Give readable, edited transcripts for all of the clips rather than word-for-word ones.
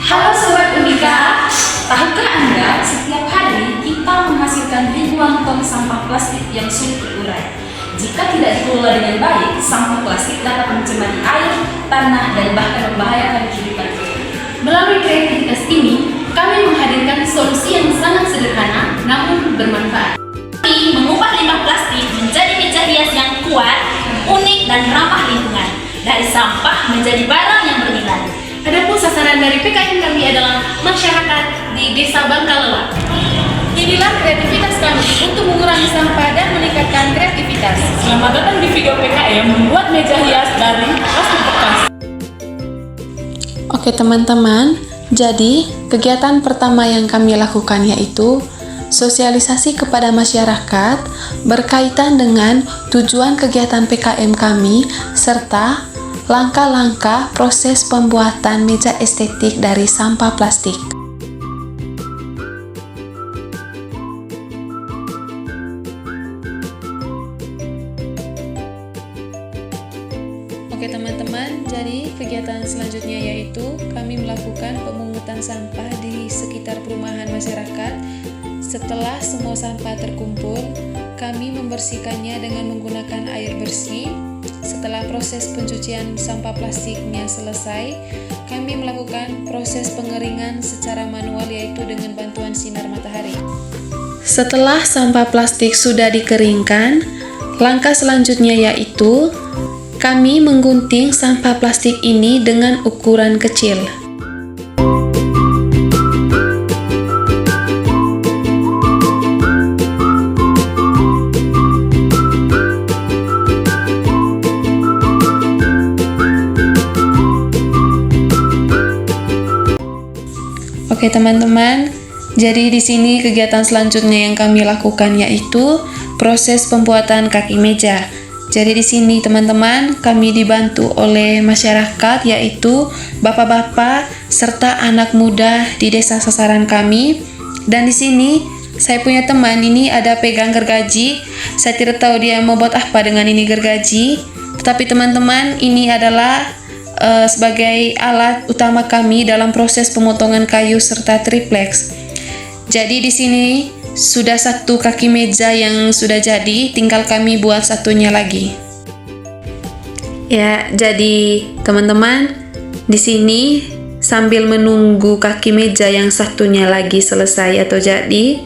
Halo Sobat Unika, tahukah Anda setiap hari kita menghasilkan ribuan ton sampah plastik yang sulit terurai. Jika tidak dikelola dengan baik, sampah plastik dapat mencemari air, tanah, dan bahkan membahayakan kehidupan kita. Melalui kreativitas ini, kami menghadirkan solusi yang sangat sederhana namun bermanfaat. Kami mengubah limbah plastik menjadi meja hias yang kuat, unik, dan ramah lingkungan. Dari sampah menjadi barang yang bernilai. Adapun sasaran dari PKM kami adalah masyarakat di Desa Bangkalela. Inilah kreativitas kami untuk mengurangi sampah dan meningkatkan kreativitas. Selamat datang di video PKM membuat meja hias dari plastik bekas. Oke teman-teman, jadi kegiatan pertama yang kami lakukan yaitu sosialisasi kepada masyarakat berkaitan dengan tujuan kegiatan PKM kami serta langkah-langkah proses pembuatan meja estetik dari sampah plastik. Oke teman-teman, jadi kegiatan selanjutnya yaitu kami melakukan pemungutan sampah di sekitar perumahan masyarakat. Setelah semua sampah terkumpul, kami membersihkannya dengan menggunakan air bersih. Setelah proses pencucian sampah plastiknya selesai, kami melakukan proses pengeringan secara manual yaitu dengan bantuan sinar matahari. Setelah sampah plastik sudah dikeringkan, langkah selanjutnya yaitu kami menggunting sampah plastik ini dengan ukuran kecil. Oke teman-teman, jadi di sini kegiatan selanjutnya yang kami lakukan yaitu proses pembuatan kaki meja. Jadi di sini teman-teman, kami dibantu oleh masyarakat yaitu bapak-bapak serta anak muda di desa sasaran kami. Dan di sini saya punya teman ini ada pegang gergaji. Saya tidak tahu dia mau buat apa dengan ini gergaji. Tetapi teman-teman, ini adalah sebagai alat utama kami dalam proses pemotongan kayu serta triplex. Jadi di sini sudah satu kaki meja yang sudah jadi, tinggal kami buat satunya lagi. Ya, jadi teman-teman, di sini sambil menunggu kaki meja yang satunya lagi selesai atau jadi,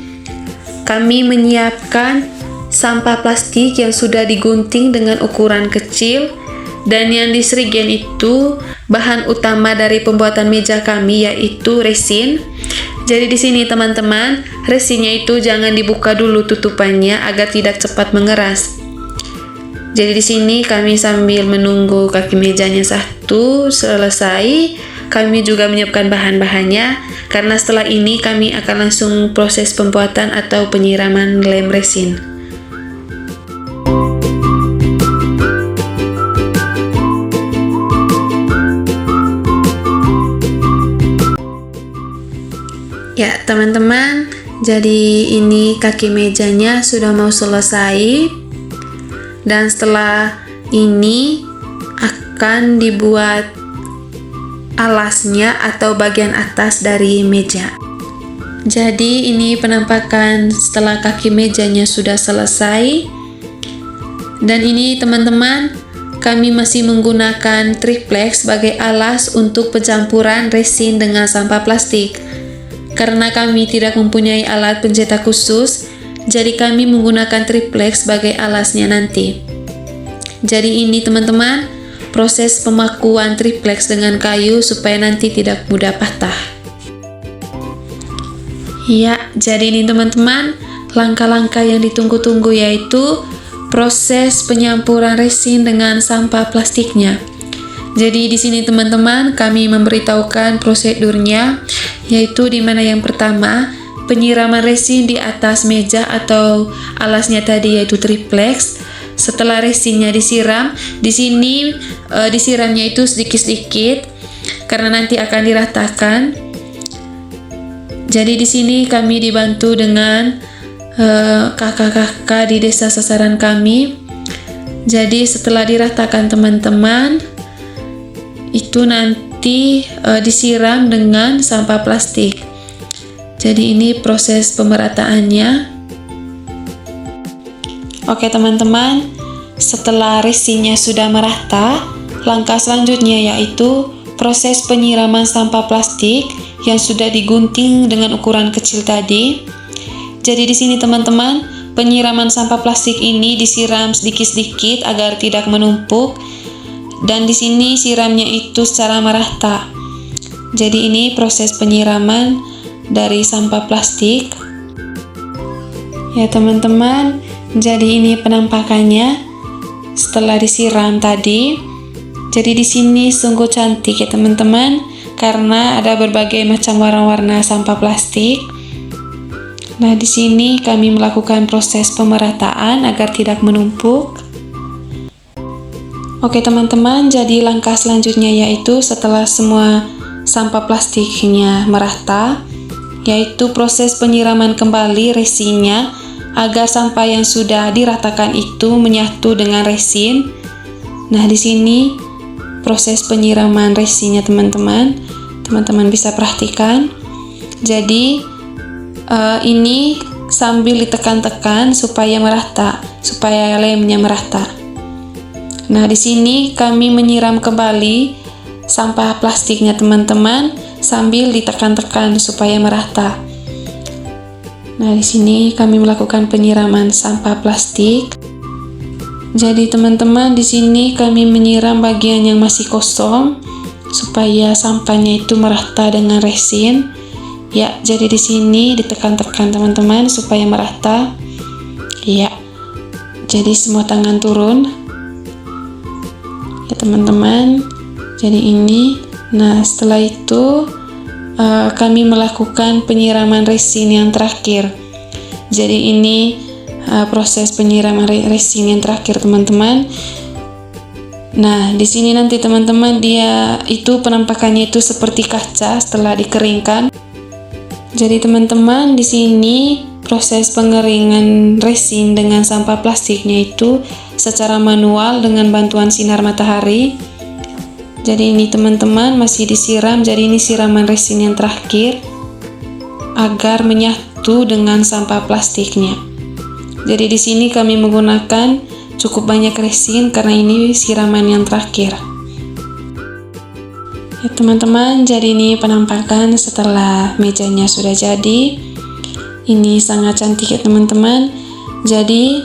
kami menyiapkan sampah plastik yang sudah digunting dengan ukuran kecil. Dan yang diserigen itu bahan utama dari pembuatan meja kami yaitu resin. Jadi di sini teman-teman, resinnya itu jangan dibuka dulu tutupannya agar tidak cepat mengeras. Jadi di sini kami sambil menunggu kaki mejanya satu selesai, kami juga menyiapkan bahan-bahannya karena setelah ini kami akan langsung proses pembuatan atau penyiraman lem resin. Ya teman-teman, jadi ini kaki mejanya sudah mau selesai. Dan setelah ini akan dibuat alasnya atau bagian atas dari meja. Jadi ini penampakan setelah kaki mejanya sudah selesai. Dan ini teman-teman, kami masih menggunakan triplex sebagai alas untuk pencampuran resin dengan sampah plastik. Karena kami tidak mempunyai alat pencetak khusus, jadi kami menggunakan triplex sebagai alasnya nanti. Jadi ini teman-teman, proses pemakuan triplex dengan kayu supaya nanti tidak mudah patah. Ya, jadi ini teman-teman, langkah-langkah yang ditunggu-tunggu yaitu proses penyampuran resin dengan sampah plastiknya. Jadi di sini teman-teman, kami memberitahukan prosedurnya, yaitu di mana yang pertama penyiraman resin di atas meja atau alasnya tadi yaitu triplex. Setelah resinnya disiram, di sini disiramnya itu sedikit-sedikit karena nanti akan diratakan. Jadi di sini kami dibantu dengan kakak-kakak di desa sasaran kami. Jadi setelah diratakan teman-teman, itu nanti diikuti disiram dengan sampah plastik. Jadi ini proses pemerataannya. Oke teman-teman, setelah resinnya sudah merata, langkah selanjutnya yaitu proses penyiraman sampah plastik yang sudah digunting dengan ukuran kecil tadi. Jadi di sini teman-teman, penyiraman sampah plastik ini disiram sedikit-sedikit agar tidak menumpuk, dan di sini siramnya itu secara merata. Jadi ini proses penyiraman dari sampah plastik. Ya teman-teman, jadi ini penampakannya setelah disiram tadi. Jadi di sini sungguh cantik ya teman-teman, karena ada berbagai macam warna-warna sampah plastik. Nah, di sini kami melakukan proses pemerataan agar tidak menumpuk. Oke teman-teman, jadi langkah selanjutnya yaitu setelah semua sampah plastiknya merata, yaitu proses penyiraman kembali resinnya agar sampah yang sudah diratakan itu menyatu dengan resin. Nah, di sini proses penyiraman resinnya teman-teman. Teman-teman bisa perhatikan. Jadi ini sambil ditekan-tekan supaya merata, supaya lemnya merata. Nah, di sini kami menyiram kembali sampah plastiknya teman-teman sambil ditekan-tekan supaya merata. Nah, di sini kami melakukan penyiraman sampah plastik. Jadi teman-teman, di sini kami menyiram bagian yang masih kosong supaya sampahnya itu merata dengan resin. Ya, jadi di sini ditekan-tekan teman-teman supaya merata. Ya, jadi semua tangan turun. Ya teman-teman, jadi ini. Nah, setelah itu kami melakukan penyiraman resin yang terakhir. Jadi ini proses penyiraman resin yang terakhir teman-teman. Nah, di sini nanti teman-teman dia itu penampakannya itu seperti kaca setelah dikeringkan. Jadi teman-teman, di sini proses pengeringan resin dengan sampah plastiknya itu secara manual dengan bantuan sinar matahari. Jadi ini teman-teman masih disiram, jadi ini siraman resin yang terakhir agar menyatu dengan sampah plastiknya. Jadi di sini kami menggunakan cukup banyak resin karena ini siraman yang terakhir. Ya teman-teman, jadi ini penampakan setelah mejanya sudah jadi. Ini sangat cantik ya teman-teman. Jadi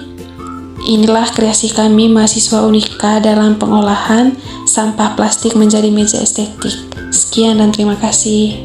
inilah kreasi kami mahasiswa Unika dalam pengolahan sampah plastik menjadi meja estetik. Sekian dan terima kasih.